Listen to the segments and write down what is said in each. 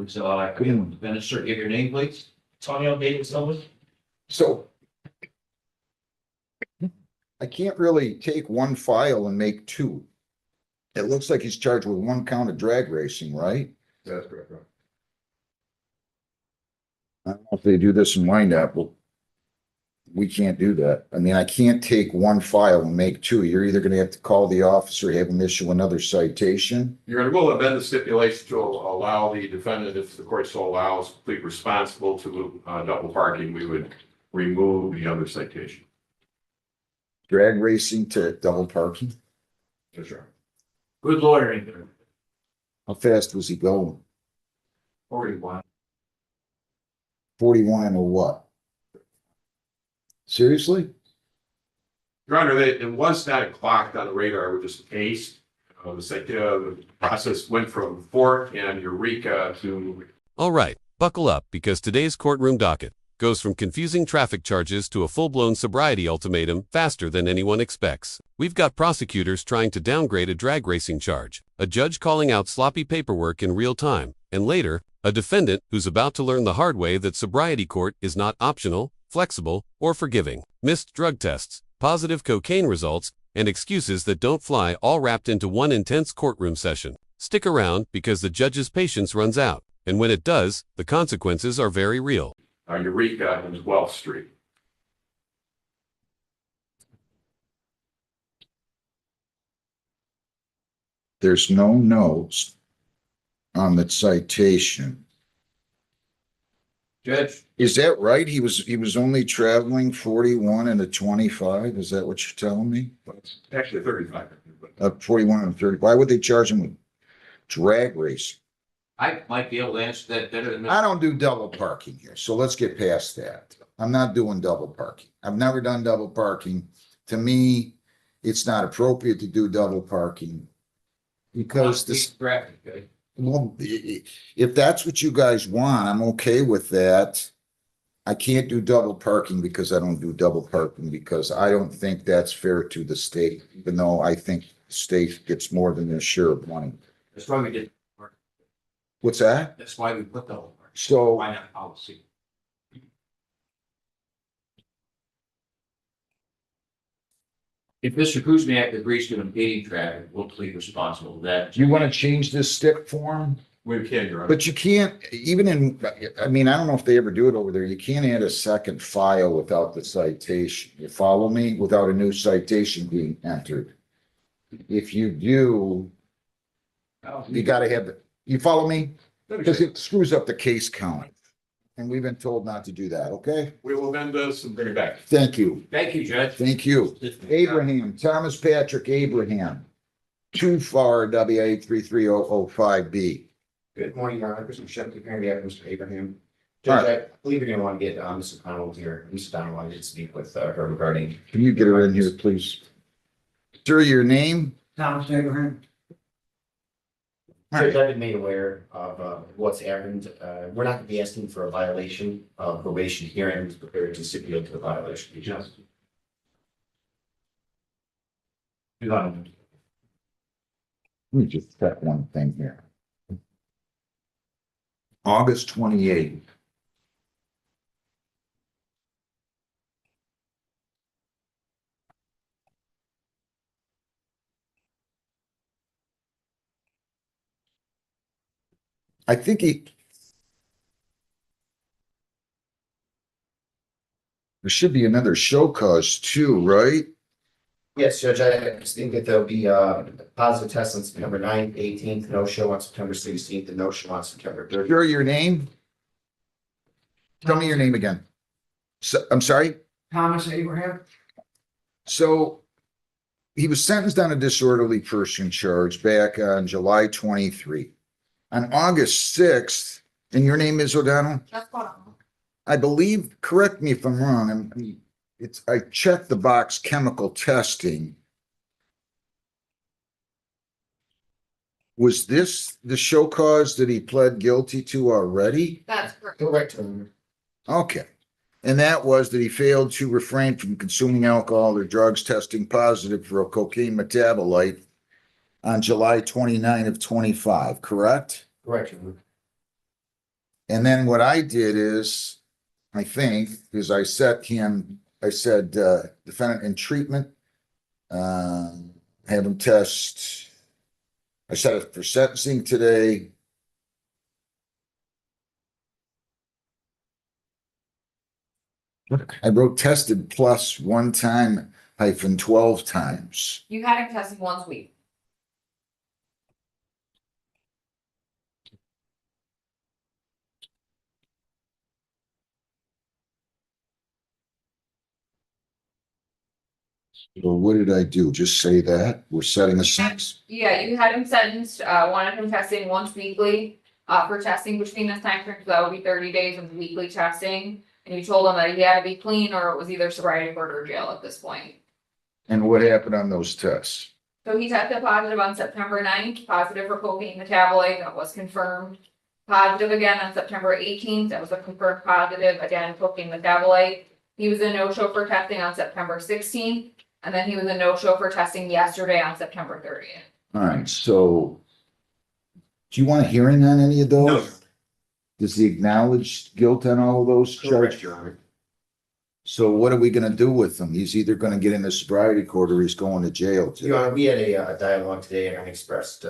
So could you finish, sir, give your name, please? Antonio David Silva. So I can't really take one file and make two. It looks like he's charged with one count of drag racing, right? That's correct. I don't know if they do this in Wyandotte, but we can't do that. I mean, I can't take one file and make two. You're either gonna have to call the officer, have him issue another citation. You're going to go amend the stipulation to allow the defendant, if the court so allows, plead responsible to double parking. We would remove the other citation. Drag racing to double parking. That's right. Good lawyering there. How fast was he going? 41. 41 and a what? Seriously? Your Honor, it was not clocked on the radar with this case. The process went from Fort and Eureka to. All right, buckle up because today's courtroom docket goes from confusing traffic charges to a full-blown sobriety ultimatum faster than anyone expects. We've got prosecutors trying to downgrade a drag racing charge, a judge calling out sloppy paperwork in real time, and later, a defendant who's about to learn the hard way that sobriety court is not optional, flexible, or forgiving. Missed drug tests, positive cocaine results, and excuses that don't fly all wrapped into one intense courtroom session. Stick around because the judge's patience runs out, and when it does, the consequences are very real. Eureka and 12th Street. There's no notes on the citation. Judge, Is that right? He was only traveling 41 and a 25? Is that what you're telling me? It's actually 35. But 41 and 30. Why would they charge him with drag racing? I might be able to answer that better than I Mr. don't do double parking here, so let's get past that. I'm not doing double parking. I've never done double parking. To me, it's not appropriate to do double parking. Because this, Traffic, okay? well, if that's what you guys want, I'm okay with that. I can't do double parking because I don't do double parking because I don't think that's fair to the state, even though I think the state gets more than their share of money. That's why we did, What's that? that's why we put the whole, So why not policy? If Mr. Kuzmiak agrees to impeding traffic, we'll plead responsible. That you want to change this stick form? we can, Your Honor. But you can't, even in, I mean, I don't know if they ever do it over there. You can't add a second file without the citation. You follow me? Without a new citation being entered. If you do, you gotta have, you follow me? Because it screws up the case count. And we've been told not to do that, okay? We will amend this and bring it back. Thank you. Thank you, Judge. Thank you. Abraham, Thomas Patrick Abraham. Too far, WA 33005B. Good morning, Your Honor. Mr. Shepard, here on behalf of Mr. Abraham. All Judge, I believe you're going to want to get Mrs. Connell here. Mrs. Connell wanted to speak with her regarding. Can you get her in here, please? Sir, your name? Thomas Abraham. All right. Judge, I've been made aware of what's happened. We're not going to be asking for a violation of probation here. I'm prepared to stipulate to the violation. Yes. Let me just check one thing here. August 28th. I think there should be another show cause too, right? Yes, Judge, I just think that there'll be a positive test on September 9th, 18th, no show on September 16th, and no show on September 30th. Sure, your name? Tell me your name again. So, I'm sorry? Thomas Abraham? So he was sentenced on a disorderly person charge back on July 23. On August 6th, and your name is O'Donnell? That's fine. I believe, correct me if I'm wrong, I checked the box chemical testing. Was this the show cause that he pled guilty to already? That's correct. Correct, Your Honor. Okay. And that was that he failed to refrain from consuming alcohol or drugs testing positive for a cocaine metabolite on July 29 of 25, correct? Correct, Your Honor. And then what I did is, I think, is I said, defendant in treatment, have him test. I set it for sentencing today. I wrote tested plus 1 time hyphen 12 times. You had him tested once a week. So what did I do? Just say that? We're setting a sentence? Yeah, you had him sentenced, wanted him testing once weekly, for testing between this time frame, so that would be 30 days of weekly testing. And you told him that he had to be clean or it was either sobriety court or jail at this point. And what happened on those tests? So he tested positive on September 9th, positive for cocaine metabolite, that was confirmed. Positive again on September 18th, that was a confirmed positive, again, cocaine metabolite. He was a no-show for testing on September 16th, and then he was a no-show for testing yesterday on September 30th. All right, so do you want a hearing on any of those? No. Does he acknowledge guilt on all of those charges? Your Honor. So what are we gonna do with him? He's either gonna get into sobriety court or he's going to jail. Your Honor, we had a dialogue today and I expressed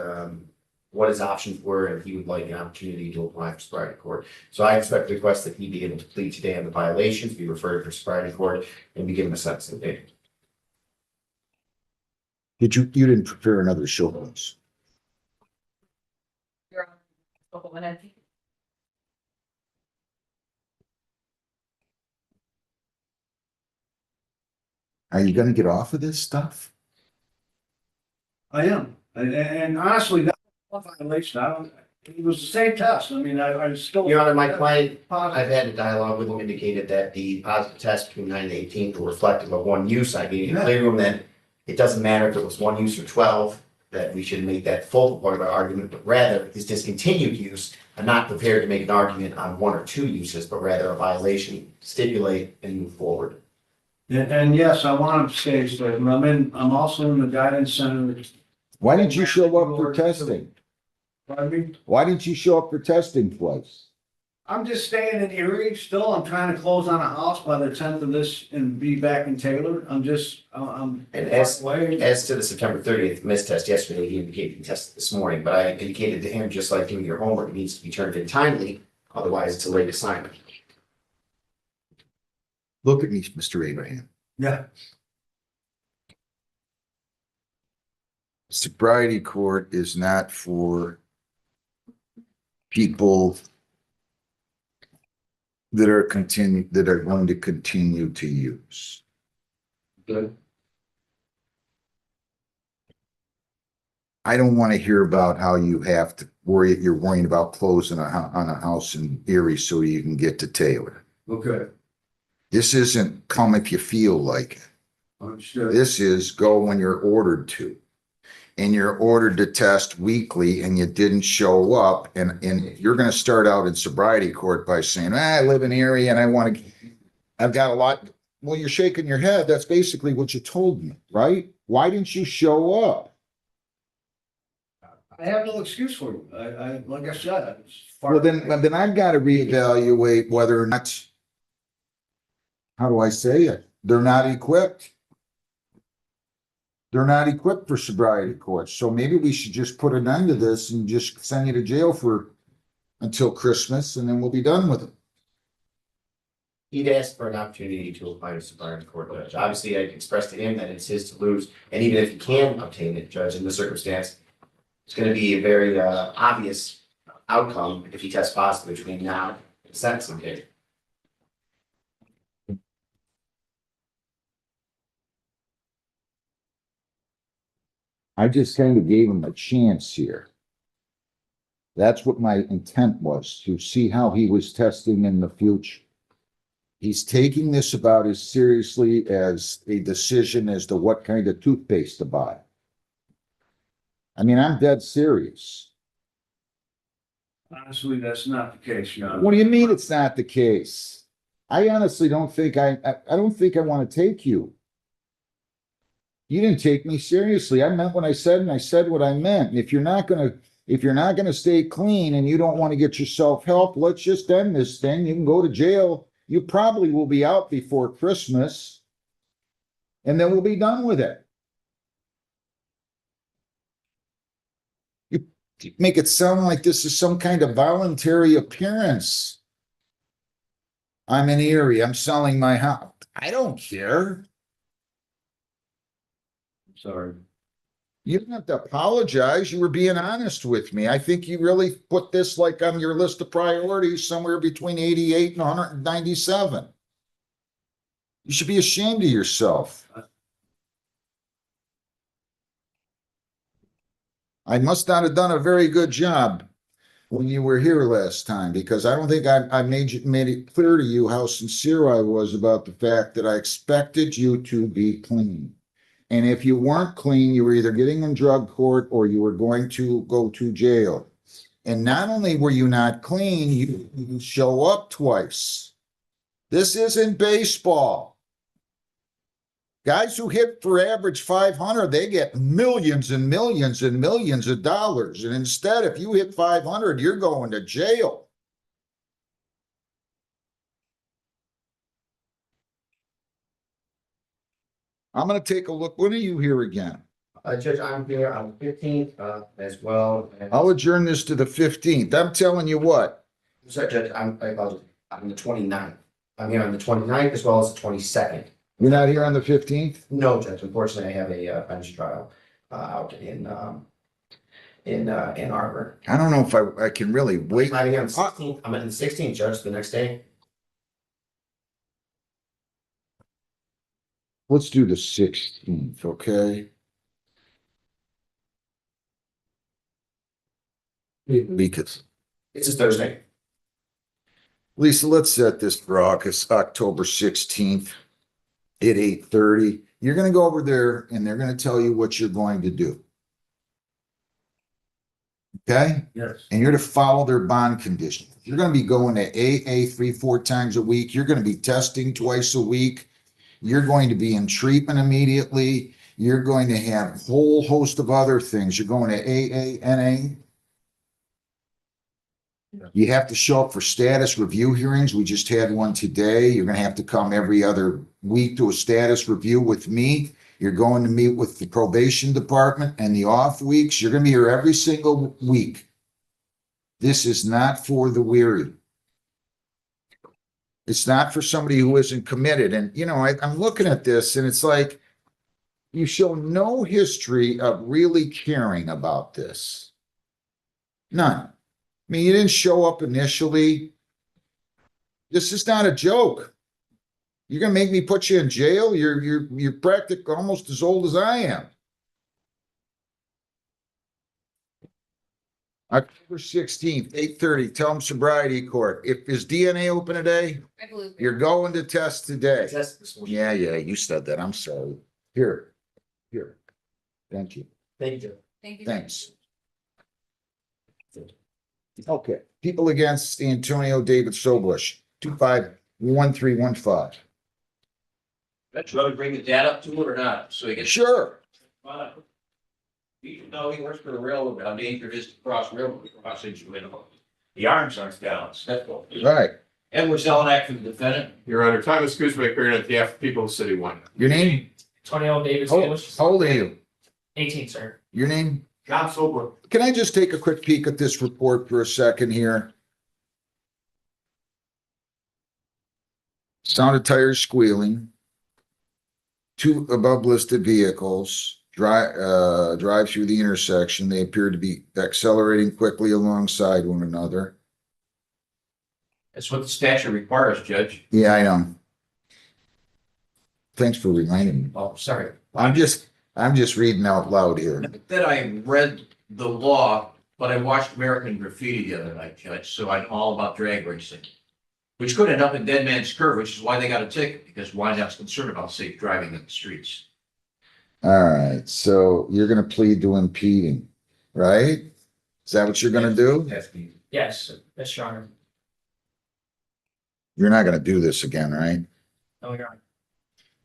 what his options were and he would like an opportunity to apply for sobriety court. So I expect the request that he be able to plead today on the violations, be referred for sobriety court, and be given a sentencing date. You didn't prepare another show notes? Your Honor, a couple minutes. Are you gonna get off of this stuff? I am, and honestly, that was one violation, I don't, it was the same test, I mean, I still. Your Honor, my client, I've Positive. had a dialogue with him, indicated that the positive test between 9 and 18 were reflective of one use. I made it clear to him that it doesn't matter if it was one use or 12, that we should make that full part of our argument, but rather his discontinued use. I'm not prepared to make an argument on 1 or 2 uses, but rather a violation, stipulate and move forward. And yes, I want to stay straight, I'm also in the guidance center. Why didn't you show up for testing? Pardon me? Why didn't you show up for testing twice? I'm just staying in Erie still, I'm trying to close on a house by the 10th of this and be back in Taylor, I'm And as to the September 30th missed test yesterday, he indicated he tested this morning, but I indicated to him, just like doing your homework, it needs to be turned in timely, otherwise it's a late assignment. Look at me, Mr. Abraham. Yeah. Sobriety court is not for people that are going to continue to use. Good. I don't want to hear about how you have to you're worrying about closing on a house in Erie so you can get to Taylor. Okay, This isn't come if you feel like it. understood. This is go when you're ordered to. And you're ordered to test weekly and you didn't show up. And you're going to start out in sobriety court by saying, I live in Erie and I've got a lot. Well, you're shaking your head. That's basically what you told me, right? Why didn't you show up? I have no excuse for you, like I said. Well, then I've got to reevaluate whether or not, how do I say it? They're not equipped. They're not equipped for sobriety courts. So maybe we should just put an end to this and just send you to jail until Christmas and then we'll be done with it. He'd asked for an opportunity to apply to sobriety court, Judge. Obviously, I expressed to him that it's his to lose, and even if he can obtain it, Judge, in this circumstance, it's gonna be a very obvious outcome if he tests positive between now and sentencing date. I just kind of gave him a chance here. That's what my intent was, to see how he was testing in the future. He's taking this about as seriously as a decision as to what kind of toothpaste to buy. I mean, I'm dead serious. Honestly, that's not the case, John. What do you mean it's not the case? I honestly don't think I don't think I want to take you. You didn't take me seriously. I meant what I said and I said what I meant. And if you're not going to if you're not gonna stay clean and you don't want to get yourself help, let's just end this thing. You can go to jail. You probably will be out before Christmas. And then we'll be done with it. You make it sound like this is some kind of voluntary appearance. I'm in Erie. I'm selling my house. I don't care. Sorry. You don't have to apologize. You were being honest with me. I think you really put this like on your list of priorities somewhere between 88 and 197. You should be ashamed of yourself. I must not have done a very good job when you were here last time, because I don't think I made it clear to you how sincere I was about the fact that I expected you to be clean. And if you weren't clean, you were either getting in drug court or you were going to go to jail. And not only were you not clean, you show up twice. This isn't baseball. Guys who hit for average 500, they get millions and millions and millions of dollars. And instead, if you hit 500, you're going to jail. I'm going to take a look. When are you here again? Judge, I'm here on the 15th, as well. I'll adjourn this to the 15th. I'm telling you what. Sorry, Judge, I apologize. I'm the 29th. I'm here on the 29th as well as the 22nd. You're not here on the 15th? No, Judge, unfortunately, I have a bench trial out in Ann Arbor. I don't know if I can really wait. I'm here on the 16th. I'm at the 16th, Judge, the next day. Let's do the 16th, okay? Because It's a Thursday. Lisa, let's set this for August, October 16th at 8:30. You're going to go over there and they're going to tell you what you're going to do. Okay? Yes. And you're to follow their bond conditions. You're going to be going to AA 3-4 times a week. You're going to be testing twice a week. You're going to be in treatment immediately. You're going to have a whole host of other things. You're going to AA, NA. You have to show up for status review hearings. We just had one today. You're going to have to come every other week to a status review with me. You're going to meet with the probation department and the off weeks. You're going to be here every single week. This is not for the weary. It's not for somebody who isn't committed. And, you know, I'm looking at this and it's like, you show no history of really caring about this. None. I mean, you didn't show up initially. This is not a joke. You're gonna make me put you in jail? You're practically almost as old as I am. October 16th, 8:30, tell them sobriety court. Is DNA open today? I believe. You're going to test today. Test this morning. Yeah, you said that. I'm sorry. Here. Thank you. Thank you, Judge. Thank you. Thanks. Okay, people against Antonio David Sobush, 251315. Bet you want to bring the dad up to it or not, so he gets. Sure. You know, he works for the railroad, how dangerous it is to cross railroad crossings, you know. The arms aren't down, that's all. Right. Edward Zelenak for the defendant. Your Honor, time excuse me, appearing at the People of City One. Your name? Antonio Davis How English, old are you? 18, sir. Your name? John Sober. Can I just take a quick peek at this report for a second here? Sound of tires squealing. 2 above listed vehicles drive through the intersection. They appear to be accelerating quickly alongside one another. That's what the statute requires, Judge. Yeah, I know. Thanks for reminding me. Oh, sorry. I'm just reading out loud here. That I read the law, but I watched American Graffiti the other night, Judge, so I'm all about drag racing. Which could end up in Dead Man's Curve, which is why they got a ticket, because Wyandott's concerned about safe driving in the streets. All right, so you're gonna plead to impeding, right? Is that what you're gonna do? Yes, yes, Your Honor. You're not gonna do this again, right? No, Your Honor.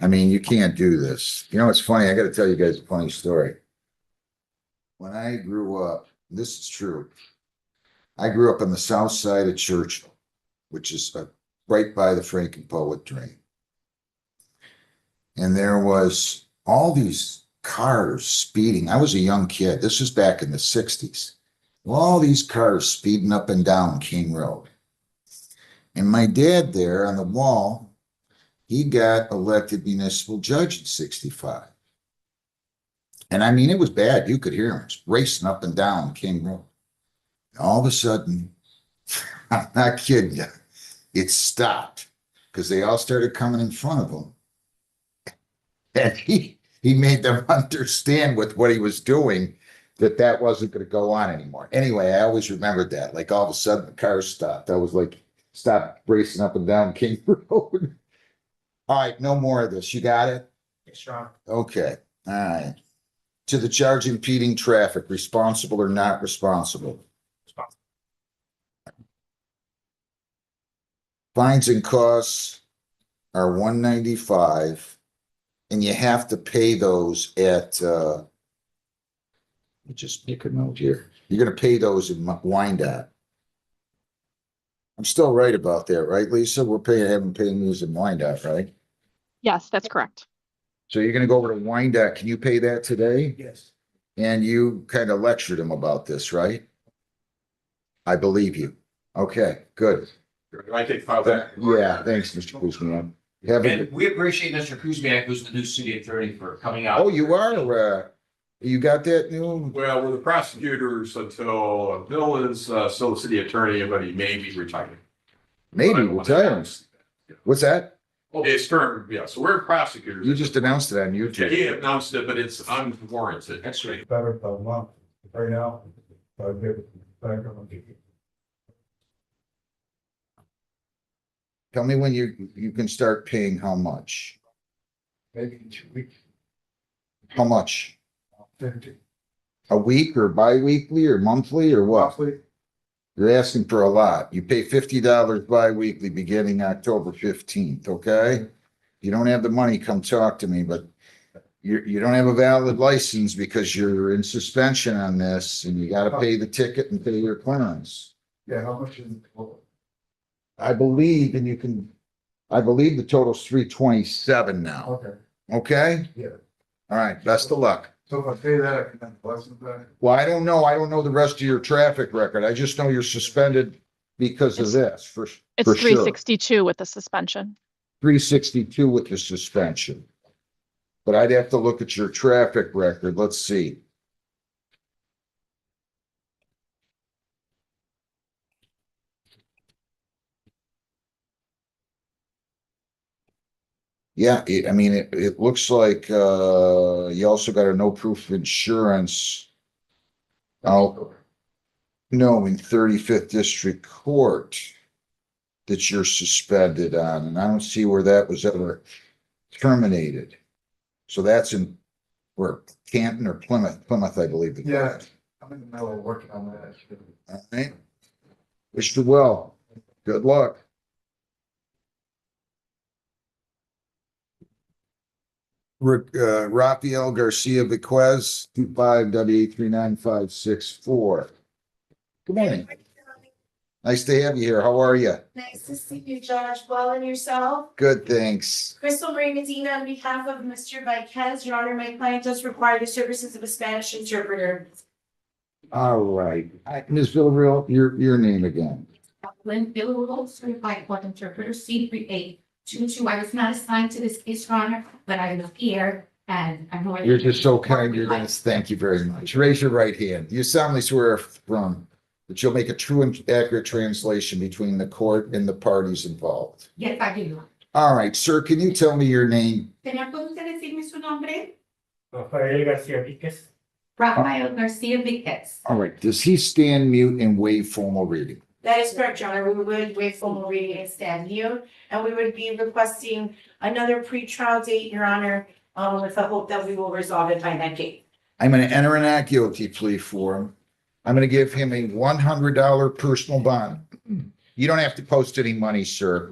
I mean, you can't do this. You know, it's funny. I gotta tell you guys a funny story. When I grew up, this is true. I grew up on the south side of Churchill, which is right by the Franken Poet drain. And there was all these cars speeding. I was a young kid. This was back in the 60s. All these cars speeding up and down King Road. And my dad there on the wall, he got elected municipal judge in 65. And I mean, it was bad. You could hear him racing up and down King Road. All of a sudden, I'm not kidding you, it stopped because they all started coming in front of him. And he made them understand with what he was doing that wasn't going to go on anymore. Anyway, I always remembered that. Like all of a sudden the car stopped. I was like, stop racing up and down King Road. All right, no more of this. You got it? Yes, Your Honor. Okay. All right. To the charge impeding traffic, responsible or not responsible? Responsible. Fines and costs are $195, and you have to pay those at let me just make a note here. You're gonna pay those in Wyandotte. I'm still right about that, right, Lisa? We're having these in Wyandotte, right? Yes, that's correct. So you're gonna go over to Wyandotte. Can you pay that today? Yes. And you kind of lectured him about this, right? I believe you. Okay, good. Can I take file that? Yeah, thanks, Mr. Kuzmian. Have a And good. we appreciate Mr. Kuzmiak, who's the new city attorney, for coming out. Oh, you are, you got that new? Well, we're the prosecutors until Bill is still the city attorney, but he may be retiring. Maybe retiring. What's that? It's term, yeah, so we're prosecutors. You just announced it on Yeah, YouTube. he announced it, but it's unwarranted. That's right. Better per month right now. Tell me when you can start paying how much? Maybe in 2 weeks, How much? 50. A week or bi-weekly or monthly or what? Roughly. You're asking for a lot. You pay $50 bi-weekly beginning October 15th, okay? You don't have the money, come talk to me, but you don't have a valid license because you're in suspension on this and you gotta pay the ticket and pay your clearance. Yeah, how much is it? I believe, I believe the total's 327 now, Okay, okay? yeah. All right, best of luck. So if I pay that, I can have license back? Well, I don't know the rest of your traffic record. I just know you're suspended because of this, for It's sure. 362 with the suspension. 362 with the suspension. But I'd have to look at your traffic record. Let's see. Yeah, I mean, it looks like, you also got a no proof of insurance. Oh, no, in 35th District Court that you're suspended on, and I don't see where that was ever terminated. So that's in, where, Canton or Plymouth, I believe. the court Yeah. is. I'm in the middle of working on that. All right. Wish you well. Good luck. Rafael Garcia Bequez, 25W8396564. Good morning. Nice to have you here. How are you? Nice to see you, Josh. Well, and yourself? Good, thanks. Crystal Marie Medina on behalf of Mr. Viquez. Your Honor, my client does require the services of a Spanish interpreter. All right. Ms. Villarreal, your name again. Lynn Villarreal, certified court interpreter, C3822. I was not assigned to this case, Your Honor, but I was here and I'm more than. You're just so kind. You're gonna, thank you very much. Raise your right hand. You solemnly swear from that you'll make a true and accurate translation between the court and the parties involved. Yes, I do. All right, sir, can you tell me your name? Señor, ¿puede usted decirme su nombre? Rafael Garcia Víquez. Rafael Garcia Viquez. All right, does he stand mute and waive formal reading? That is correct, Your Honor. We would waive formal reading and stand mute, and we would be requesting another pretrial date, Your Honor, with the hope that we will resolve it by that date. I'm gonna enter a not guilty plea for him. I'm gonna give him a $100 personal bond. You don't have to post any money, sir.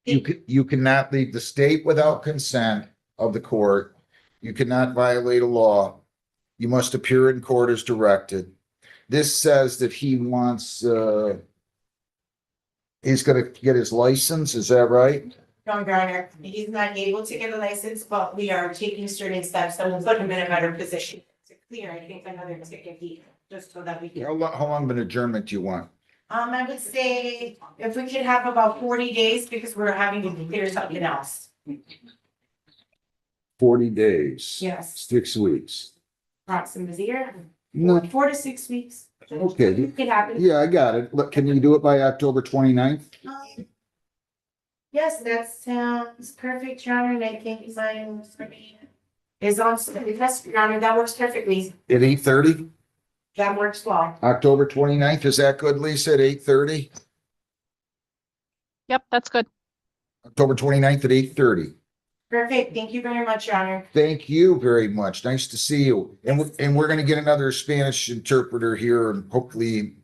You cannot leave the state without consent of the court. You cannot violate a law. You must appear in court as directed. This says that he wants, he's gonna get his license, is that right? No, Your Honor, he's not able to get a license, but we are taking certain steps that will put him in a better position to clear, I think, another ticket deed, just so that we can. How long of an adjournment do you want? I would say if we could have about 40 days, because we're having to clear something else. 40 days. Yes, 6 weeks. approximately here, No, 4 to 6 weeks. okay. It could happen. Yeah, I got it. Look, can you do it by October 29th? Yes, that sounds perfect, Your Honor, and I think mine is on, yes, Your Honor, that works perfectly. At 8:30? That works well. October 29th, is that good, Lisa, at 8:30? Yep, that's good. October 29th at 8:30. Perfect. Thank you very much, Your Honor. Thank you very much. Nice to see you. And we're gonna get another Spanish interpreter here and hopefully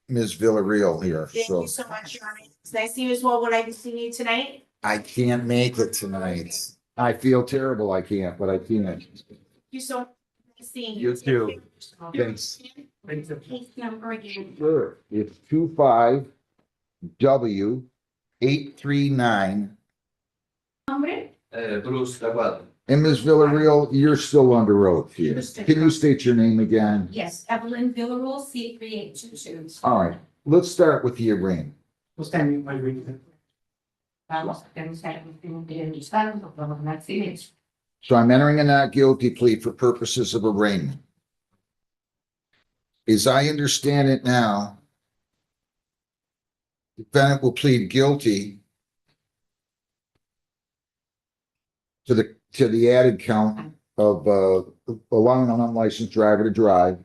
Ms. Villarreal here, Thank so. you so much, Your Honor. It's nice to see you as well. Would I be seeing you tonight? I can't make it tonight. I feel terrible I can't, but I can't. Thank you so much. Nice seeing you. You too. Thanks. Case number again. Sure. It's 25W 839. Hombre? Bruce Aguado. And Ms. Villarreal, you're still under oath here. Can you state your name again? Yes, Evelyn Villarreal, C3822. All right, let's start with the arraignment. Usted me read. Vamos a pensar en utilizando por los accidentes. So I'm entering a not guilty plea for purposes of arraignment. As I understand it now, defendant will plead guilty to the added count of allowing an unlicensed driver to drive,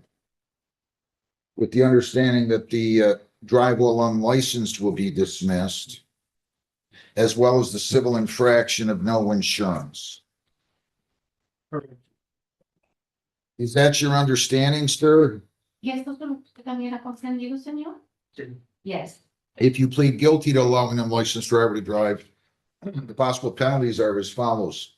with the understanding that the drive while unlicensed will be dismissed, as well as the civil infraction of no insurance. Is that your understanding, sir? ¿Y esto es lo que usted también ha comprendido, señor? Sí. Yes. If you plead guilty to allowing an unlicensed driver to drive, the possible penalties are as follows.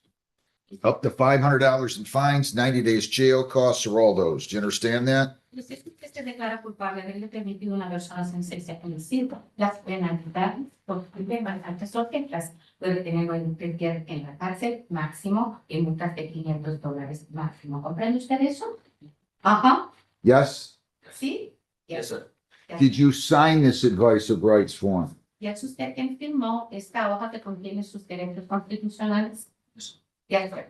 Up to $500 in fines, 90 days jail, costs, or all those. Do you understand that? Usted se declara culpable de haberle permitido a una persona sin licencia conducir. Las penalidades por temas altas objetas puede tener un tiempo en la cárcel máximo y multas de $500 máximo. ¿Comprende usted eso? Ajá. Yes? ¿Sí? Yes, sir. Did you sign this advice of rights form? ¿Y es usted quien firmó esta hoja que contiene sus derechos constitucionales? Yes, sir.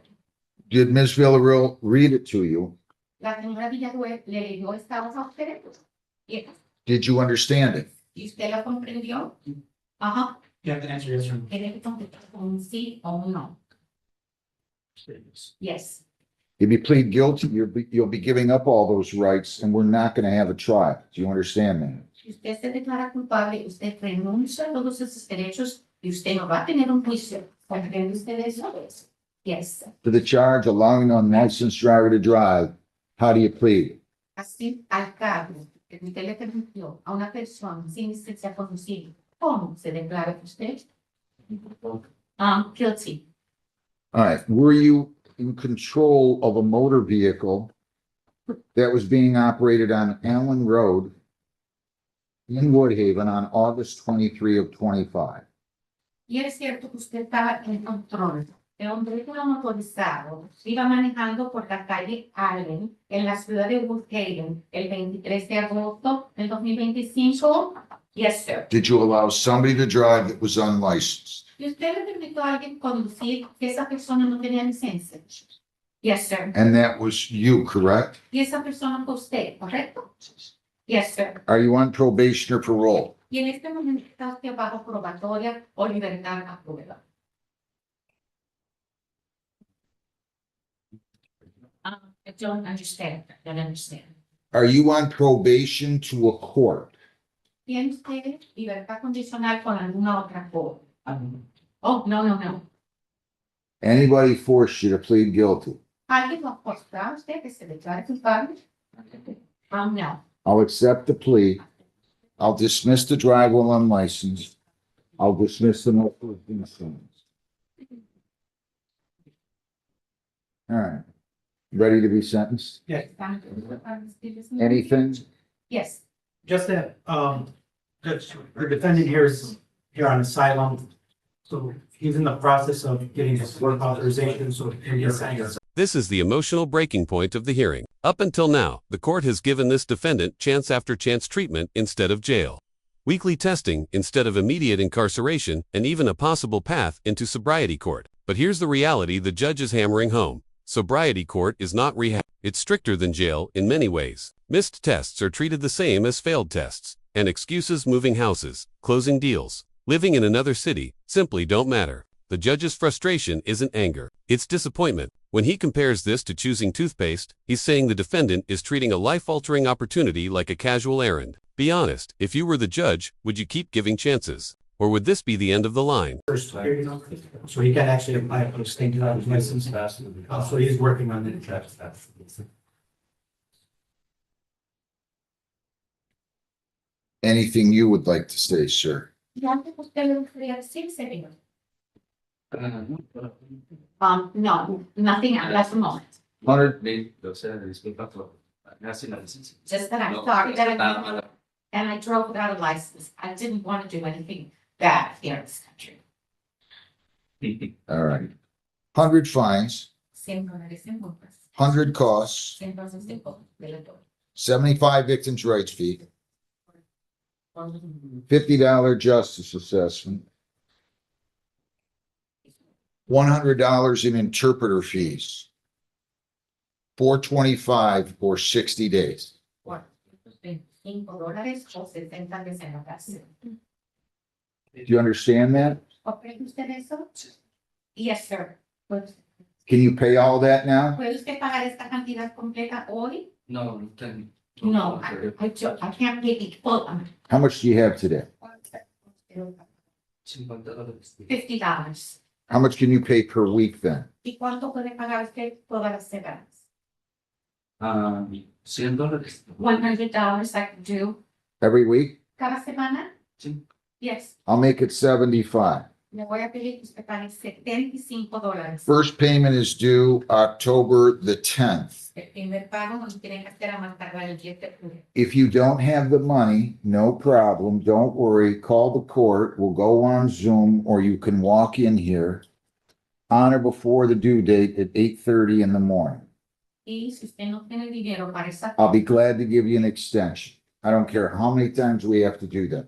Did Ms. Villarreal read it to you? La señora Villarruel le leyó esta hoja a usted. Yes. Did you understand it? ¿Y usted la comprendió? Ajá. You have to answer yes or no. Tiene que contestar con un sí o un no. Yes. If you plead guilty, you'll be giving up all those rights and we're not going to have a trial. Do you understand that? Si usted se declara culpable, usted renuncia a todos esos derechos y usted no va a tener un juicio. ¿Comprende usted eso? Yes. To the charge allowing an unlicensed driver to drive, how do you plead? Así, al cabo, que usted le permitió a una persona sin licencia a conducir, ¿cómo se declara usted? Guilty. All right, were you in control of a motor vehicle that was being operated on Allen Road in Woodhaven on August 23 of 25? Y es cierto que usted estaba en control de un vehículo motorizado, iba manejando por la calle Allen en la ciudad de Woodhaven el 23 de agosto del 2025. Yes, sir. Did you allow somebody to drive that was unlicensed? ¿Y usted le permitió a alguien conducir que esa persona no tenía licencia? Yes, sir. And that was you, correct? Y esa persona fue usted, ¿correcto? Yes, sir. Are you on probation or parole? Y en este momento está usted bajo probatoria o libertad a prueba. I don't understand. I don't understand. Are you on probation to a court? ¿Tiene usted libertad condicional con alguna otra cosa? Oh, no, no, no. Anybody forced you to plead guilty? ¿Alguien lo forzó a usted que se declare culpable? No. I'll accept the plea. I'll dismiss the drive while unlicensed. I'll dismiss the no proof insurance. All right. ready to be sentenced? Anything? Yes, Just that, the defendant here is here on asylum. So he's in the process of getting his work authorization, so he can be assigned. This is the emotional breaking point of the hearing. Up until now, the court has given this defendant chance after chance treatment instead of jail, weekly testing instead of immediate incarceration, and even a possible path into sobriety court. But here's the reality the judge is hammering home. Sobriety court is not rehab. It's stricter than jail in many ways. Missed tests are treated the same as failed tests, and excuses moving houses, closing deals, living in another city simply don't matter. The judge's frustration isn't anger, it's disappointment. When he compares this to choosing toothpaste, he's saying the defendant is treating a life-altering opportunity like a casual errand. Be honest, if you were the judge, would you keep giving chances? Or would this be the end of the line? So he can actually apply for a state driver's license. So he's working on it. Anything you would like to say, sir? no, nothing at the moment. Hundred, Just that I'm sorry that I, and I drove without a license. I didn't want to do anything bad here in this country. all right. 100 fines, Simple, 100 costs, simple. 75 victims' rights fee, $50 justice assessment, $100 in interpreter fees, $425 or 60 days. $5 o 60 en la cárcel. Do you understand that? ¿Comprende usted eso? Yes, sir. ¿Puede Can you pay all that now? usted pagar esta cantidad completa hoy? No, can. No, I can't pay the full amount. How much do you have today? $50. How much can you pay per week then? ¿Y cuánto puede pagar usted todas las semanas? $100. $100 I can do Every week? cada semana? Sí. Yes. I'll make it 75. Le voy a pedir que usted pague $75. First payment is due October the 10th. El primer pago nos tienen que hacer a más tardar el 10 de julio. If you don't have the money, no problem. Don't worry. Call the court. We'll go on Zoom or you can walk in here on or before the due date at 8:30 in the morning. Y si usted no tiene dinero para esa I'll be glad to give you an extension. I don't care how many times we have to do that.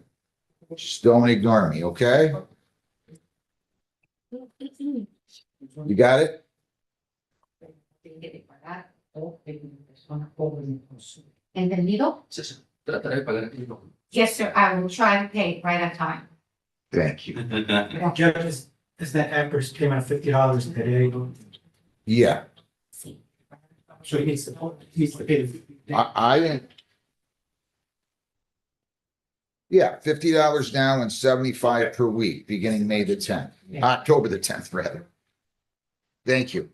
Just don't ignore me, okay? You got it? ¿Entendido? Trataré de pagar aquí. Yes, sir. I will try to pay right on time. Thank you. Judge, is that after his payment of $50 today? Yeah, So he needs to pay the. I didn't. Yeah, $50 now and 75 per week, beginning May the 10th, October the 10th, rather. Thank you.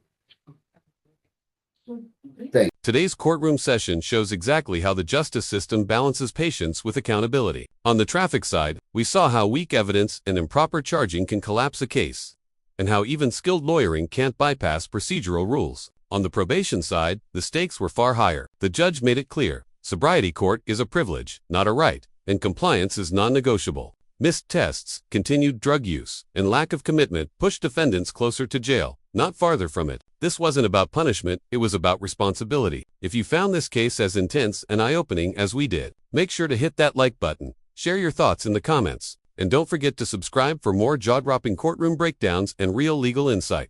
Today's courtroom session shows exactly how the justice system balances patience with accountability. On the traffic side, we saw how weak evidence and improper charging can collapse a case, and how even skilled lawyering can't bypass procedural rules. On the probation side, the stakes were far higher. The judge made it clear, sobriety court is a privilege, not a right, and compliance is non-negotiable. Missed tests, continued drug use, and lack of commitment pushed defendants closer to jail, not farther from it. This wasn't about punishment, it was about responsibility. If you found this case as intense and eye-opening as we did, make sure to hit that like button, share your thoughts in the comments, and don't forget to subscribe for more jaw-dropping courtroom breakdowns and real legal insight.